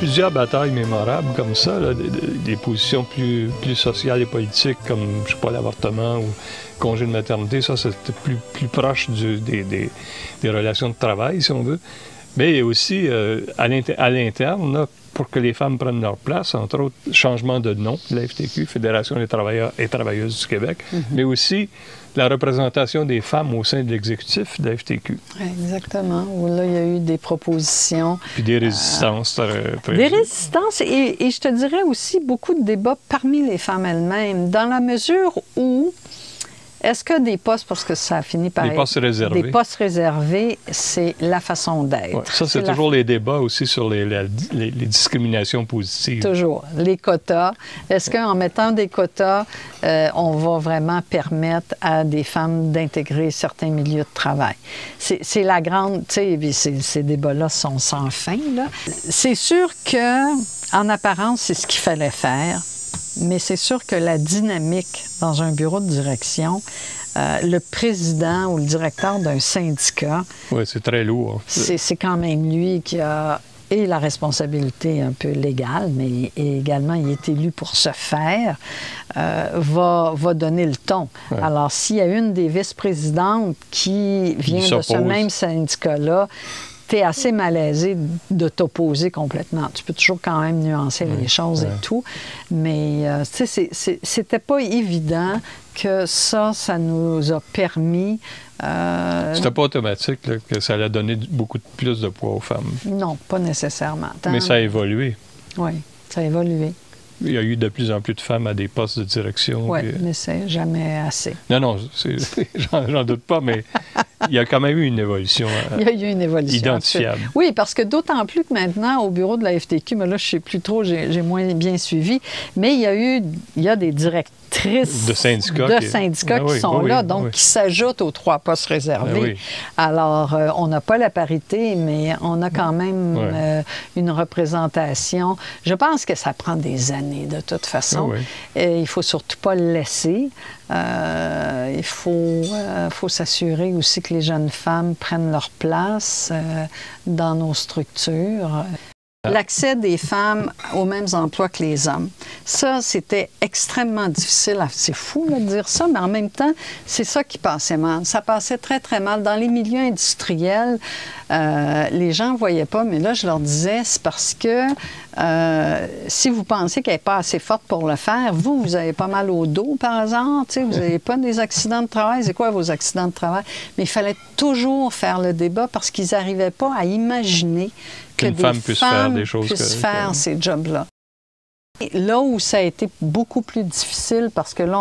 plusieurs batailles mémorables comme ça, là, des positions plus sociales et politiques, comme, je sais pas, l'avortement ou congé de maternité. Ça, c'était plus proche des relations de travail, si on veut. Mais il y a aussi, à l'interne, là, pour que les femmes prennent leur place, entre autres, changement de nom de la FTQ, Fédération des travailleurs et travailleuses du Québec, mais aussi la représentation des femmes au sein de l'exécutif de la FTQ. Exactement. Où là, il y a eu des propositions. Puis des résistances. Des résistances et je te dirais aussi beaucoup de débats parmi les femmes elles-mêmes, dans la mesure où est-ce que des postes, parce que ça a fini par des postes réservés. Des postes réservés, c'est la façon d'être. Ouais, ça, c'est toujours les débats aussi sur les discriminations positives. Toujours. Les quotas. Est-ce qu'en mettant des quotas, on va vraiment permettre à des femmes d'intégrer certains milieux de travail? C'est la grande... Tu sais, ces débats-là sont sans fin, là. C'est sûr qu'en apparence, c'est ce qu'il fallait faire. Mais c'est sûr que la dynamique dans un bureau de direction, le président ou le directeur d'un syndicat... Oui, c'est très lourd. C'est quand même lui qui a la responsabilité un peu légale, mais également il est élu pour ce faire, va donner le ton. Ouais. Alors, s'il y a une des vice-présidentes qui vient de ce même syndicat-là, tu es assez malaisé de t'opposer complètement. Tu peux toujours quand même nuancer les choses et tout, mais tu sais, c'était pas évident que ça nous a permis... C'était pas automatique là, que ça allait donner beaucoup plus de poids aux femmes. Non, pas nécessairement. Mais ça a évolué. Oui, ça a évolué. Il y a eu de plus en plus de femmes à des postes de direction. Oui, mais c'est jamais assez. Non, j'en doute pas, mais il y a quand même eu une évolution. Il y a eu une évolution. Identifiable. Oui, parce que d'autant plus que maintenant, au bureau de la FTQ, mais là, je ne sais plus trop, j'ai moins bien suivi, mais il y a des directrices de syndicats qui sont là, donc qui s'ajoutent aux 3 postes réservés. Alors, on n'a pas la parité, mais on a quand même une représentation. Je pense que ça prend des années, de toute façon. Et il ne faut surtout pas le laisser. Il faut s'assurer aussi que les jeunes femmes prennent leur place dans nos structures. L'accès des femmes aux mêmes emplois que les hommes, ça, c'était extrêmement difficile. C'est fou là, de dire ça, mais en même temps, c'est ça qui passait mal. Ça passait très, très mal. Dans les milieux industriels, les gens ne voyaient pas, mais là, je leur disais, c'est parce que si vous pensez qu'elle n'est pas assez forte pour le faire, vous avez pas mal au dos, par exemple, vous n'avez pas des accidents de travail. C'est quoi vos accidents de travail? Mais il fallait toujours faire le débat parce qu'ils n'arrivaient pas à imaginer qu'une femme puisse faire des choses faire ces jobs-là. Là où ça a été beaucoup plus difficile, parce que là,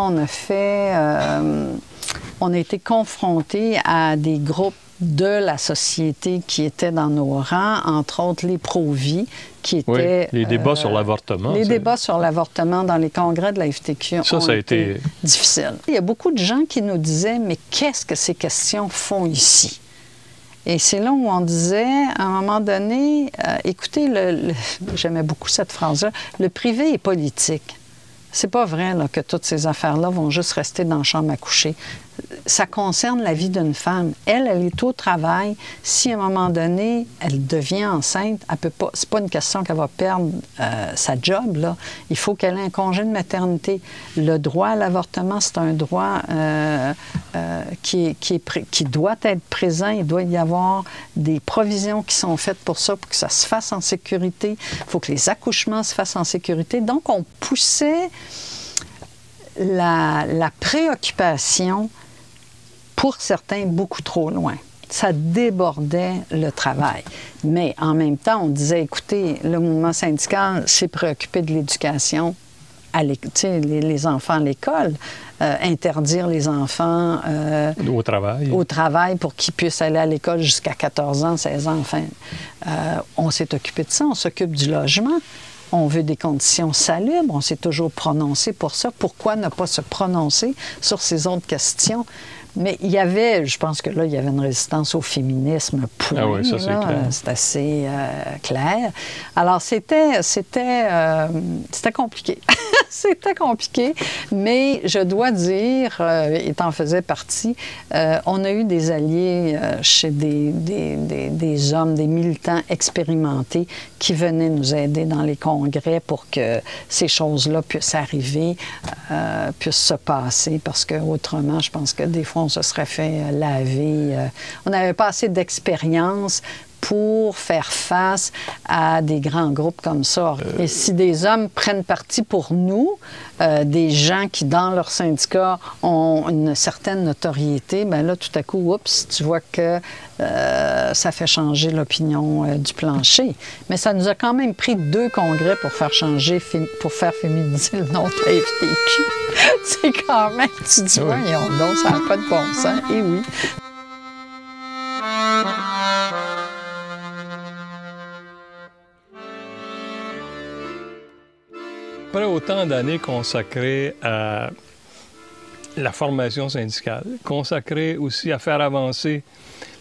on a été confrontés à des groupes de la société qui étaient dans nos rangs, entre autres les pro-vie, qui étaient... les débats sur l'avortement. Les débats sur l'avortement dans les congrès de la FTQ ça a été difficile. Il y a beaucoup de gens qui nous disaient, mais qu'est-ce que ces questions font ici? Et c'est là où on disait, à un moment donné, écoutez, j'aimais beaucoup cette phrase-là, le privé est politique. C'est pas vrai là, que toutes ces affaires-là vont juste rester dans la chambre à coucher. Ça concerne la vie d'une femme. Elle est au travail. Si à un moment donné, elle devient enceinte, elle peut pas. C'est pas une question qu'elle va perdre sa job, là. Il faut qu'elle ait un congé de maternité. Le droit à l'avortement, c'est un droit qui doit être présent. Il doit y avoir des provisions qui sont faites pour ça, pour que ça se fasse en sécurité. Il faut que les accouchements se fassent en sécurité. Donc, on poussait la préoccupation, pour certains, beaucoup trop loin. Ça débordait le travail. Mais en même temps, on disait, écoutez, le mouvement syndical s'est préoccupé de l'éducation, les enfants à l'école, interdire les enfants au travail pour qu'ils puissent aller à l'école jusqu'à 14 ans, 16 ans, enfin. On s'est occupé de ça, on s'occupe du logement. On veut des conditions salubres, on s'est toujours prononcé pour ça. Pourquoi ne pas se prononcer sur ces autres questions? Mais il y avait, je pense que là, il y avait une résistance au féminisme point. Ah oui, ça, c'est clair. C'est assez clair. Alors, c'était compliqué. C'était compliqué, mais je dois dire, et t'en faisais partie, on a eu des alliés chez des hommes, des militants expérimentés qui venaient nous aider dans les congrès pour que ces choses-là puissent arriver, puissent se passer, parce qu'autrement, je pense que des fois, on se serait fait laver. On n'avait pas assez d'expérience pour faire face à des grands groupes comme ça. Et si des hommes prennent parti pour nous, des gens qui, dans leur syndicat, ont une certaine notoriété, bien là, tout à coup, oups, tu vois que ça fait changer l'opinion du plancher. Mais ça nous a quand même pris 2 congrès pour faire changer, pour faire féminiser le nom de la FTQ. C'est quand même, tu dis, voyons donc, ça n'a pas de bon sens. Et oui. Après autant d'années consacrées à la formation syndicale, consacrées aussi à faire avancer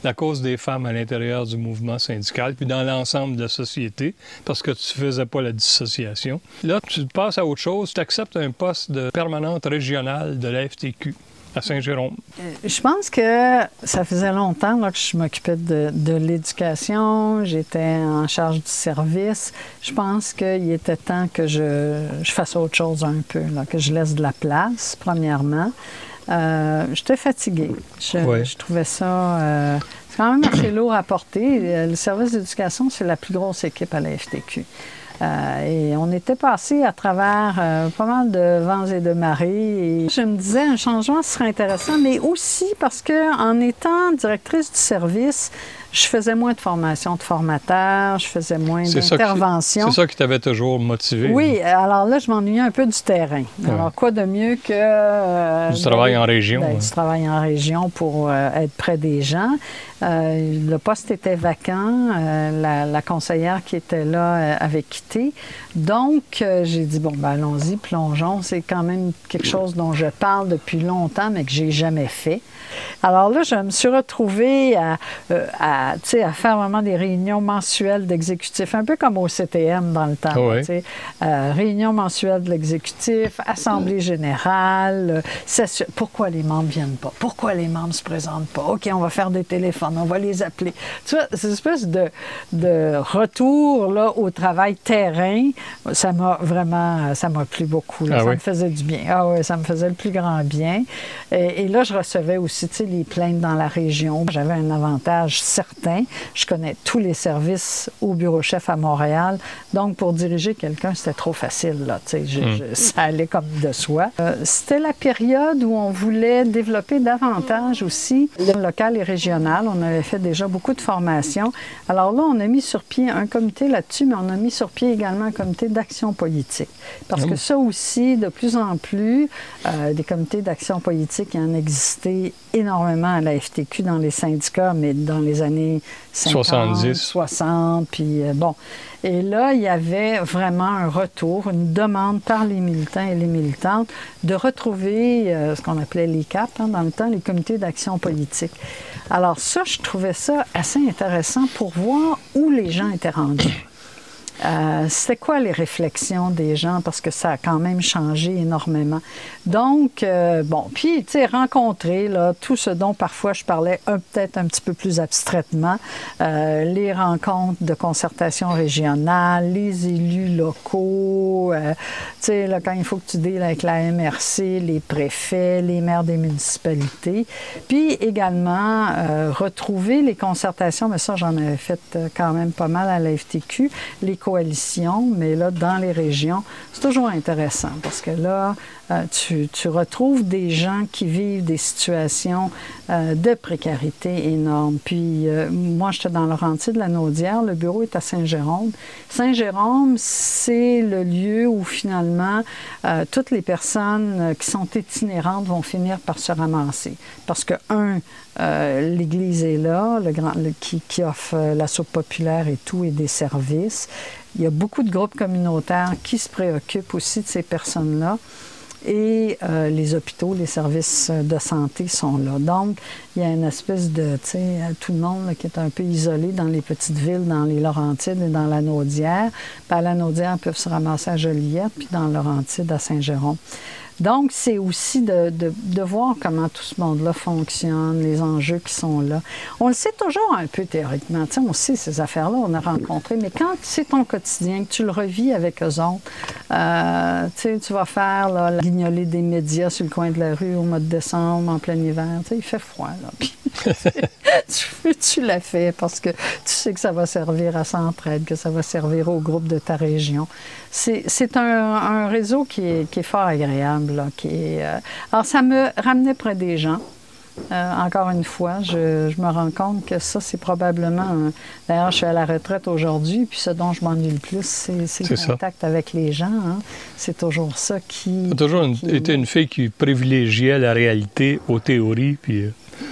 la cause des femmes à l'intérieur du mouvement syndical, puis dans l'ensemble de la société, parce que tu ne faisais pas la dissociation. Là, tu passes à autre chose, tu acceptes un poste de permanente régionale de la FTQ à Saint-Jérôme. Je pense que ça faisait longtemps là, que je m'occupais de l'éducation, j'étais en charge du service. Je pense qu'il était temps que je fasse autre chose un peu, là, que je laisse de la place, premièrement. J'étais fatiguée. Je trouvais ça... c'est quand même assez lourd à porter. Le service d'éducation, c'est la plus grosse équipe à la FTQ. Et on était passé à travers pas mal de vents et de marées. Et je me disais, un changement serait intéressant, mais aussi parce qu'en étant directrice du service, je faisais moins de formation de formateurs, je faisais moins d'interventions. C'est ça qui t'avait toujours motivé? Oui, alors là, je m'ennuyais un peu du terrain. Alors, quoi de mieux que... du travail en région. Du travail en région pour être près des gens. Le poste était vacant. La conseillère qui était là avait quitté. Donc, j'ai dit, bon, ben, allons-y, plongeons. C'est quand même quelque chose dont je parle depuis longtemps, mais que j'ai jamais fait. Alors là, je me suis retrouvée à faire vraiment des réunions mensuelles d'exécutifs, un peu comme au CTM dans le temps. Oui. Réunions mensuelles de l'exécutif, assemblée générale, pourquoi les membres ne viennent pas? Pourquoi les membres ne se présentent pas? OK, on va faire des téléphones, on va les appeler. Tu vois, cette espèce de retour là, au travail terrain, ça m'a plu beaucoup. Là. Ça me faisait du bien. Ah oui, ça me faisait le plus grand bien. Et là, je recevais aussi les plaintes dans la région. J'avais un avantage certain. Je connais tous les services au bureau-chef à Montréal. Donc, pour diriger quelqu'un, c'était trop facile. Là, ça allait comme de soi. C'était la période où on voulait développer davantage aussi le local et régional. On avait fait déjà beaucoup de formations. Alors là, on a mis sur pied un comité là-dessus, mais on a mis sur pied également un comité d'action politique. Parce que ça aussi, de plus en plus, des comités d'action politique, il en existait énormément à la FTQ dans les syndicats, mais dans les années 50, 70, 60, puis bon. Et là, il y avait vraiment un retour, une demande par les militants et les militantes de retrouver ce qu'on appelait les CAP, dans le temps, les comités d'action politique. Alors ça, je trouvais ça assez intéressant pour voir où les gens étaient rendus. C'était quoi les réflexions des gens? Parce que ça a quand même changé énormément. Donc, bon, puis, tu sais, rencontrer là, tout ce dont parfois je parlais peut-être un petit peu plus abstraitement, les rencontres de concertation régionale, les élus locaux, tu sais, là, quand il faut que tu deals avec la MRC, les préfets, les maires des municipalités, puis également retrouver les concertations, mais ça, j'en avais fait quand même pas mal à la FTQ, les coalitions, mais là, dans les régions, c'est toujours intéressant parce que là, tu retrouves des gens qui vivent des situations de précarité énormes. Puis moi, j'étais dans Laurentides de la Naudière, le bureau est à Saint-Jérôme. Saint-Jérôme, c'est le lieu où finalement toutes les personnes qui sont itinérantes vont finir par se ramasser. Parce que, l'Église est là, qui offre la soupe populaire et tout, et des services. Il y a beaucoup de groupes communautaires qui se préoccupent aussi de ces personnes-là. et les hôpitaux, les services de santé sont là. Donc, il y a une espèce de, tu sais, tout le monde là, qui est un peu isolé dans les petites villes, dans les Laurentides et dans la Naudière. Puis à la Naudière, ils peuvent se ramasser à Joliette, puis dans Laurentides, à Saint-Jérôme. Donc, c'est aussi de voir comment tout ce monde-là fonctionne, les enjeux qui sont là. On le sait toujours un peu théoriquement. Tu sais, on sait ces affaires-là, on a rencontré, mais quand c'est ton quotidien, que tu le revis avec eux autres, tu sais, tu vas faire là, la guignolée des médias sur le coin de la rue au mois de décembre, en plein hiver. Tu sais, il fait froid, là. Puis, tu l'as fait parce que tu sais que ça va servir à Centraide, que ça va servir au groupe de ta région. C'est un réseau qui est fort agréable. Là, alors, ça me ramenait près des gens. Encore une fois, je me rends compte que ça, c'est probablement... D'ailleurs, je suis à la retraite aujourd'hui, puis ce dont je m'ennuie le plus, c'est le contact avec les gens. Hein. C'est toujours ça qui... Tu as toujours été une fille qui privilégiait la réalité aux théories, puis...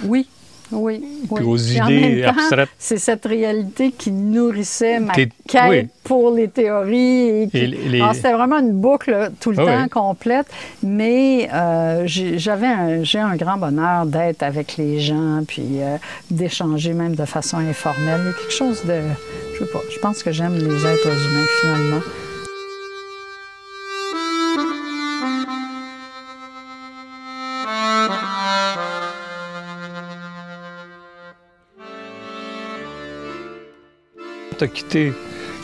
Oui. Oui, puis aux idées abstraites. C'est cette réalité qui nourrissait ma quête pour les théories. Alors, c'était vraiment une boucle tout le temps complète, mais j'ai un grand bonheur d'être avec les gens, puis d'échanger même de façon informelle. Il y a quelque chose de... Je sais pas, je pense que j'aime les êtres humains, finalement. Tu as quitté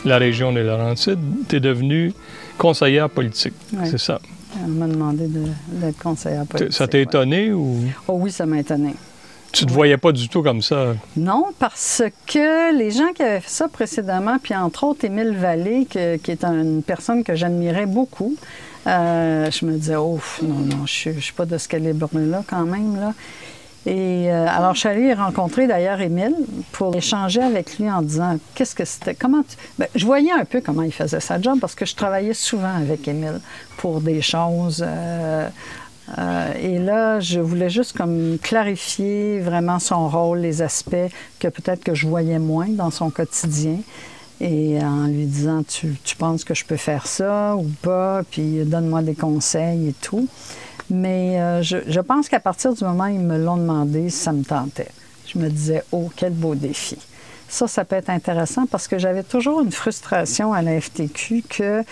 la région des Laurentides, tu es devenue conseillère politique, c'est ça? On m'a demandé d'être conseillère politique. Ça t'a étonné ou? Oh oui, ça m'a étonné. Tu ne te voyais pas du tout comme ça? Non, parce que les gens qui avaient fait ça précédemment, puis entre autres Émile Vallée, qui est une personne que j'admirais beaucoup, je me disais, oh non, je ne suis pas de ce calibre-là quand même, là. Et alors, je suis allée rencontrer d'ailleurs Émile pour échanger avec lui en disant qu'est-ce que c'était, comment je voyais un peu comment il faisait sa job parce que je travaillais souvent avec Émile pour des choses. Et là, je voulais juste comme clarifier vraiment son rôle, les aspects que peut-être que je voyais moins dans son quotidien. Et en lui disant, tu penses que je peux faire ça ou pas, puis donne-moi des conseils et tout. Mais je pense qu'à partir du moment où ils me l'ont demandé, ça me tentait. Je me disais, oh, quel beau défi. Ça peut être intéressant parce que j'avais toujours une frustration à la FTQ que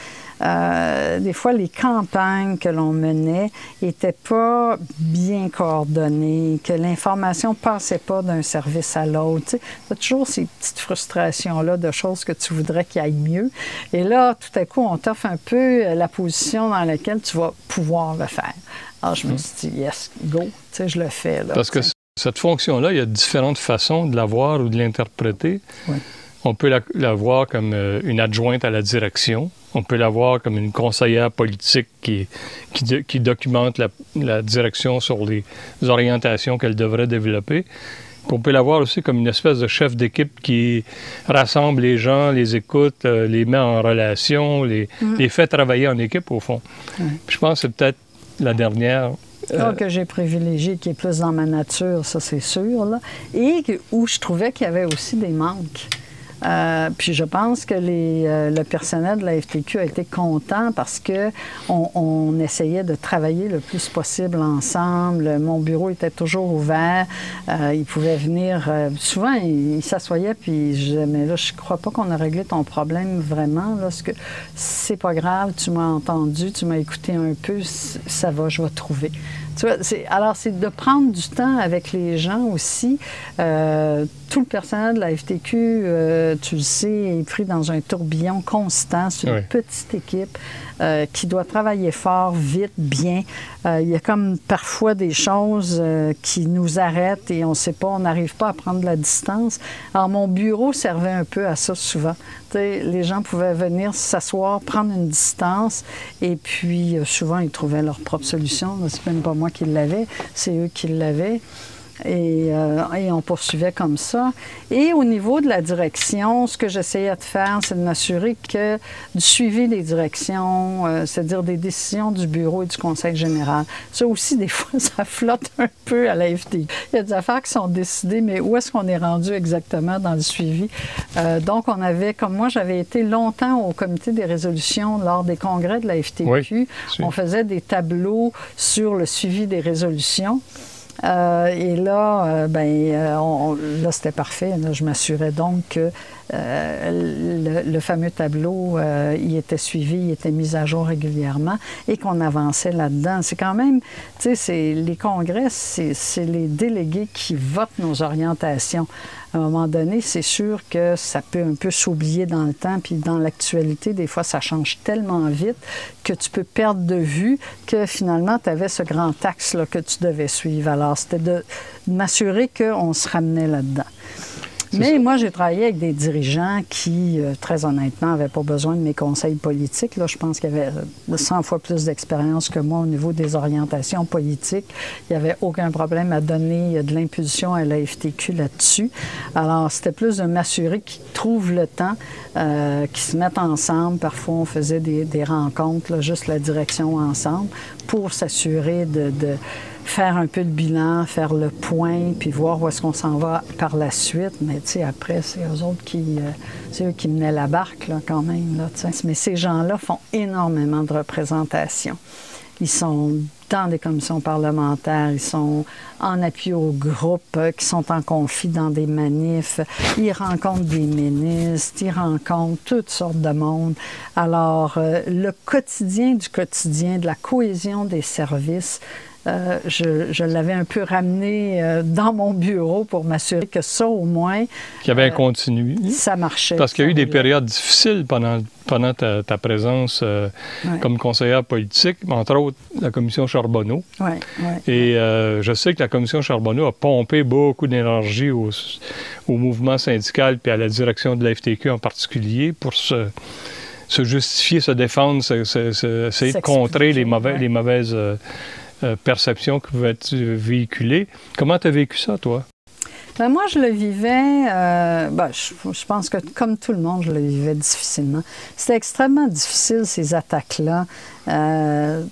des fois, les campagnes que l'on menait n'étaient pas bien coordonnées, que l'information ne passait pas d'un service à l'autre. Tu as toujours ces petites frustrations-là de choses que tu voudrais qu'il aille mieux. Et là, tout à coup, on t'offre un peu la position dans laquelle tu vas pouvoir le faire. Alors, je me suis dit, yes, go, tu sais, je le fais. Là, parce que cette fonction-là, il y a différentes façons de la voir ou de l'interpréter. Oui. On peut la voir comme une adjointe à la direction. On peut la voir comme une conseillère politique qui documente la direction sur les orientations qu'elle devrait développer. Puis on peut la voir aussi comme une espèce de chef d'équipe qui rassemble les gens, les écoute, les met en relation, les fait travailler en équipe, au fond. Puis je pense que c'est peut-être la dernière... que j'ai privilégié, qui est plus dans ma nature, ça c'est sûr, là. Et où je trouvais qu'il y avait aussi des manques. Puis je pense que le personnel de la FTQ a été content parce qu'on essayait de travailler le plus possible ensemble. Mon bureau était toujours ouvert. Ils pouvaient venir... souvent, ils s'assoyaient puis je disais, mais là, je crois pas qu'on a réglé ton problème vraiment. Là, parce que c'est pas grave, tu m'as entendu, tu m'as écouté un peu, ça va, je vais trouver. Tu vois, alors, c'est de prendre du temps avec les gens aussi. Tout le personnel de la FTQ, tu le sais, est pris dans un tourbillon constant. C'est une petite équipe qui doit travailler fort, vite, bien. Il y a comme parfois des choses qui nous arrêtent et on ne sait pas, on n'arrive pas à prendre de la distance. Alors, mon bureau servait un peu à ça souvent. Les gens pouvaient venir s'asseoir, prendre une distance et puis souvent, ils trouvaient leur propre solution. C'est même pas moi qui l'avais, c'est eux qui l'avaient. Et on poursuivait comme ça. Et au niveau de la direction, ce que j'essayais de faire, c'est de m'assurer que du suivi des directions, c'est-à-dire des décisions du bureau et du conseil général. Ça aussi, des fois, ça flotte un peu à la FTQ. Il y a des affaires qui sont décidées, mais où est-ce qu'on est rendu exactement dans le suivi? Donc, on avait, comme moi, j'avais été longtemps au comité des résolutions lors des congrès de la FTQ. Oui, on faisait des tableaux sur le suivi des résolutions. Et là, là c'était parfait. Là, je m'assurais donc que le fameux tableau, il était suivi, il était mis à jour régulièrement et qu'on avançait là-dedans. C'est quand même, tu sais, les congrès, c'est les délégués qui votent nos orientations. À un moment donné, c'est sûr que ça peut un peu s'oublier dans le temps, puis dans l'actualité, des fois, ça change tellement vite que tu peux perdre de vue que finalement, tu avais ce grand axe là, que tu devais suivre. Alors, c'était de m'assurer qu'on se ramenait là-dedans. Mais moi, j'ai travaillé avec des dirigeants qui, très honnêtement, n'avaient pas besoin de mes conseils politiques. Là, je pense qu'il y avait 100 fois plus d'expérience que moi au niveau des orientations politiques. Il n'y avait aucun problème à donner de l'impulsion à la FTQ là-dessus. Alors, c'était plus de m'assurer qu'ils trouvent le temps, qu'ils se mettent ensemble. Parfois, on faisait des rencontres, là, juste la direction ensemble, pour s'assurer de faire un peu de bilan, faire le point, puis voir où est-ce qu'on s'en va par la suite. Mais tu sais, après, c'est eux autres c'est eux qui menaient la barque, là, quand même. Là, mais ces gens-là font énormément de représentation. Ils sont dans des commissions parlementaires, ils sont en appui aux groupes qui sont en conflit dans des manifs, ils rencontrent des ministres, ils rencontrent toutes sortes de monde. Alors, le quotidien du quotidien, de la cohésion des services, je l'avais un peu ramené dans mon bureau pour m'assurer que ça, au moins... Qu'il y avait un continu. Ça marchait. Parce qu'il y a eu des périodes difficiles pendant ta présence comme conseillère politique, entre autres la commission Charbonneau. Et je sais que la commission Charbonneau a pompé beaucoup d'énergie au mouvement syndical puis à la direction de la FTQ en particulier pour se justifier, se défendre, essayer de contrer les mauvaises perceptions qui pouvaient être véhiculées. Comment tu as vécu ça, toi? Ben moi, je le vivais, je pense que comme tout le monde, je le vivais difficilement. C'était extrêmement difficile, ces attaques-là. Tu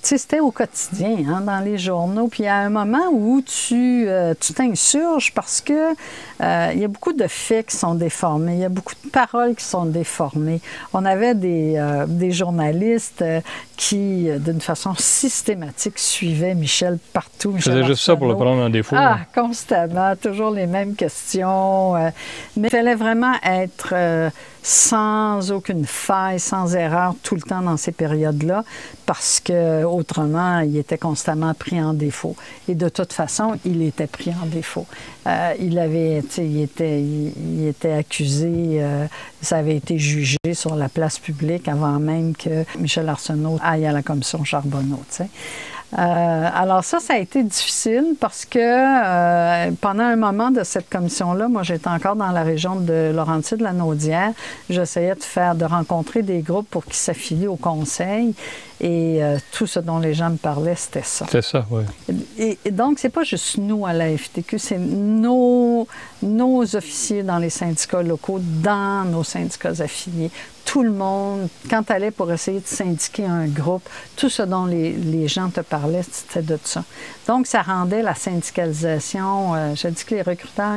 sais, c'était au quotidien, hein, dans les journaux. Puis il y a un moment où tu t'insurges parce que il y a beaucoup de faits qui sont déformés, il y a beaucoup de paroles qui sont déformées. On avait des journalistes qui, d'une façon systématique, suivaient Michel partout. C'était juste ça pour le prendre en défaut. Ah, constamment, toujours les mêmes questions. Mais il fallait vraiment être sans aucune faille, sans erreur, tout le temps dans ces périodes-là, parce que autrement, il était constamment pris en défaut. Et de toute façon, il était pris en défaut. Il était accusé, ça avait été jugé sur la place publique avant même que Michel Arsenault aille à la commission Charbonneau, tu sais. Alors ça a été difficile parce que pendant un moment de cette commission-là, moi j'étais encore dans la région de Laurentides-la-Naudière. J'essayais de rencontrer des groupes pour qu'ils s'affilient au conseil. Et tout ce dont les gens me parlaient, c'était ça. C'est ça, oui. Et donc, c'est pas juste nous à la FTQ, c'est nos officiers dans les syndicats locaux, dans nos syndicats affiliés. Tout le monde, quand tu allais pour essayer de syndiquer un groupe, tout ce dont les gens te parlaient, c'était de ça. Donc, ça rendait la syndicalisation... je dis que les recruteurs,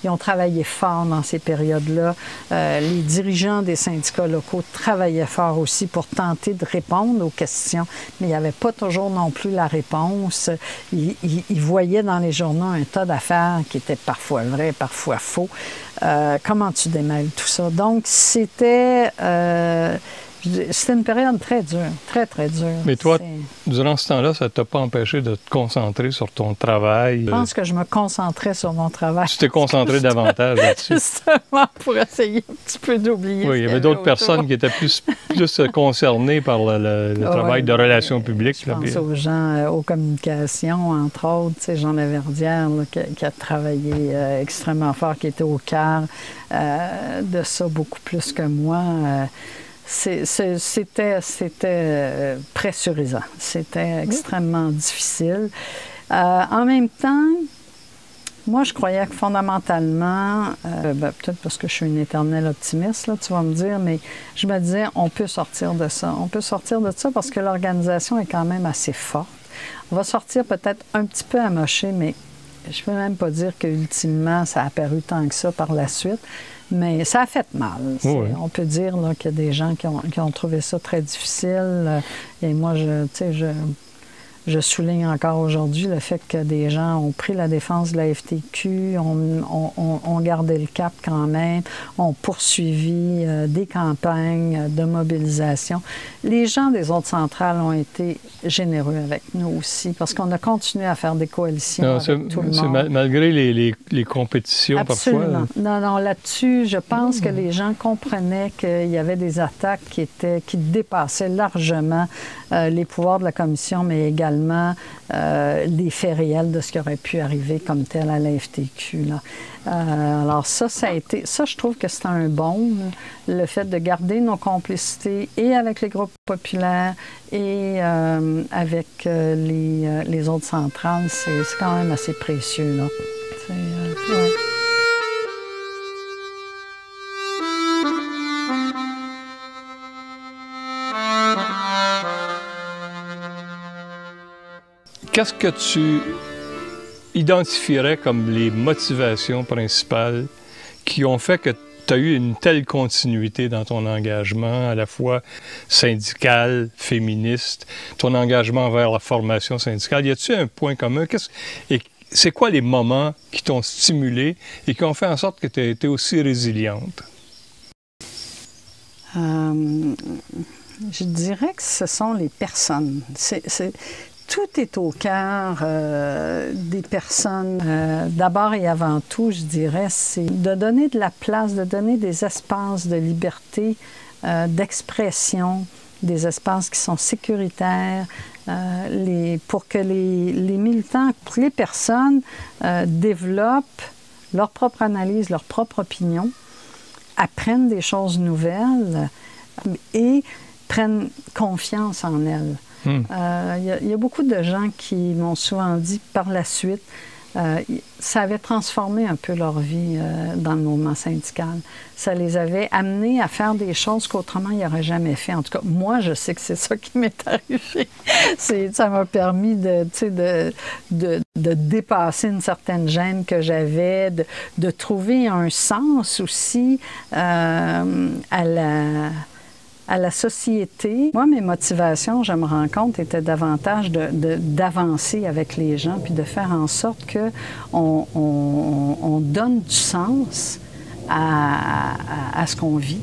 ils ont travaillé fort dans ces périodes-là. Les dirigeants des syndicats locaux travaillaient fort aussi pour tenter de répondre aux questions, mais il n'y avait pas toujours non plus la réponse. Ils voyaient dans les journaux un tas d'affaires qui étaient parfois vraies, parfois faux. Comment tu démêles tout ça? Donc, c'était une période très dure, très, très dure. Mais toi, durant ce temps-là, ça ne t'a pas empêché de te concentrer sur ton travail? Je pense que je me concentrais sur mon travail. Tu t'es concentré davantage là-dessus? Justement, pour essayer un petit peu d'oublier. Oui, il y avait d'autres personnes qui étataient plus concernées par le travail de relations publiques. Je pense aux gens, aux communications, entre autres. Tu sais, Jean Laverdière, là, qui a travaillé extrêmement fort, qui était au cœur de ça beaucoup plus que moi. C'était pressurisant. C'était extrêmement difficile. En même temps, Moi, je croyais que fondamentalement, peut-être parce que je suis une éternelle optimiste, là, tu vas me dire, mais je me disais, on peut sortir de ça. On peut sortir de ça parce que l'organisation est quand même assez forte. On va sortir peut-être un petit peu amoché, mais je ne peux même pas dire qu'ultimement, ça a apparu tant que ça par la suite. Mais ça a fait mal. Oui. On peut dire qu'il y a des gens qui ont trouvé ça très difficile. Et moi, je souligne encore aujourd'hui le fait que des gens ont pris la défense de la FTQ, ont gardé le cap quand même, ont poursuivi des campagnes de mobilisation. Les gens des autres centrales ont été généreux avec nous aussi, parce qu'on a continué à faire des coalitions avec tout le monde. Malgré les compétitions. Absolument. Parfois. Non, là-dessus, je pense que les gens comprenaient qu'il y avait des attaques qui dépassaient largement les pouvoirs de la commission, mais également les faits réels de ce qui aurait pu arriver comme tel à la FTQ. Là. Alors ça a été... Ça, je trouve que c'est un bon, le fait de garder nos complicités et avec les groupes populaires et avec les autres centrales, c'est quand même assez précieux. Là. Ouais. Qu'est-ce que tu identifierais comme les motivations principales qui ont fait que tu as eu une telle continuité dans ton engagement, à la fois syndical, féministe, ton engagement vers la formation syndicale? Y a-t-il un point commun? Et c'est quoi les moments qui t'ont stimulé et qui ont fait en sorte que tu as été aussi résiliente? Je dirais que ce sont les personnes. Tout est au cœur des personnes. D'abord et avant tout, je dirais, c'est de donner de la place, de donner des espaces de liberté, d'expression, des espaces qui sont sécuritaires, pour que les militants, pour que les personnes développent leur propre analyse, leur propre opinion, apprennent des choses nouvelles et prennent confiance en elles. Il y a beaucoup de gens qui m'ont souvent dit par la suite, ça avait transformé un peu leur vie dans le mouvement syndical. Ça les avait amenés à faire des choses qu'autrement ils n'auraient jamais fait. En tout cas, moi, je sais que c'est ça qui m'est arrivé. Ça m'a permis de dépasser une certaine gêne que j'avais, de trouver un sens aussi à la société. Moi, mes motivations, je me rends compte, étaient davantage d'avancer avec les gens puis de faire en sorte qu'on donne du sens à ce qu'on vit.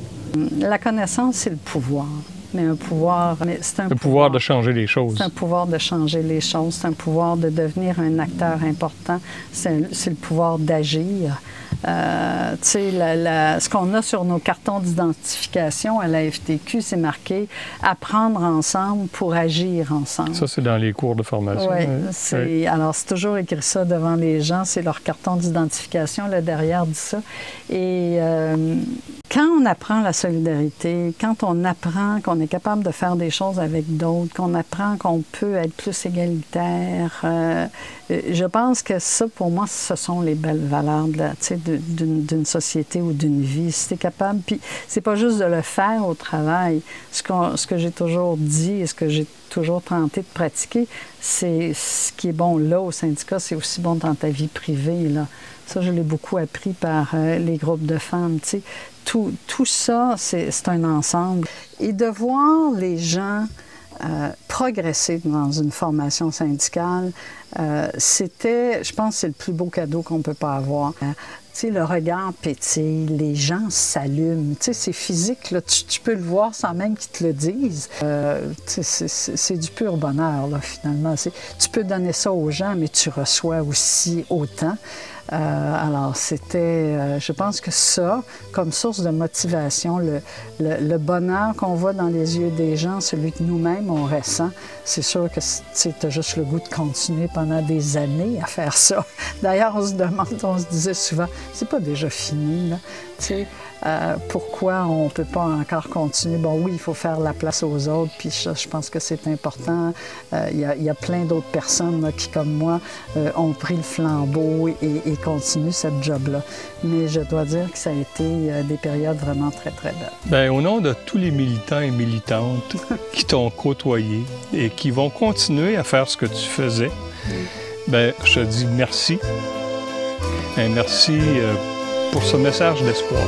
La connaissance, c'est le pouvoir. Mais un pouvoir, c'est un pouvoir de changer les choses. C'est un pouvoir de changer les choses. C'est un pouvoir de devenir un acteur important. C'est le pouvoir d'agir. Ce qu'on a sur nos cartons d'identification à la FTQ, c'est marqué « Apprendre ensemble pour agir ensemble ». Ça, c'est dans les cours de formation. Oui, alors c'est toujours écrit ça devant les gens, c'est leur carton d'identification, là derrière dit ça. Et quand on apprend la solidarité, quand on apprend qu'on est capable de faire des choses avec d'autres, qu'on apprend qu'on peut être plus égalitaire, je pense que ça, pour moi, ce sont les belles valeurs d'une société ou d'une vie. Si tu es capable, puis c'est pas juste de le faire au travail. Ce que j'ai toujours dit et ce que j'ai toujours tenté de pratiquer, c'est ce qui est bon là au syndicat, c'est aussi bon dans ta vie privée, là. Ça, je l'ai beaucoup appris par les groupes de femmes, tu sais. Tout ça, c'est un ensemble. Et de voir les gens progresser dans une formation syndicale, je pense que c'est le plus beau cadeau qu'on ne peut pas avoir. Tu sais, le regard pétille, les gens s'allument. Tu sais, c'est physique, là. Tu peux le voir sans même qu'ils te le disent. C'est du pur bonheur, là, finalement. Tu peux donner ça aux gens, mais tu reçois aussi autant. Alors, je pense que ça, comme source de motivation, le bonheur qu'on voit dans les yeux des gens, celui que nous-mêmes, on ressent, c'est sûr que tu as juste le goût de continuer pendant des années à faire ça. D'ailleurs, on se se disait souvent, c'est pas déjà fini, là. Tu sais, pourquoi on ne peut pas encore continuer. Bon, oui, il faut faire la place aux autres, puis ça, je pense que c'est important. Il y a plein d'autres personnes là, qui, comme moi, ont pris le flambeau et continuent cette job-là. Mais je dois dire que ça a été des périodes vraiment très, très belles. Bien, au nom de tous les militants et militantes qui t'ont côtoyé et qui vont continuer à faire ce que tu faisais, bien, je te dis merci. Et merci pour ce message d'espoir.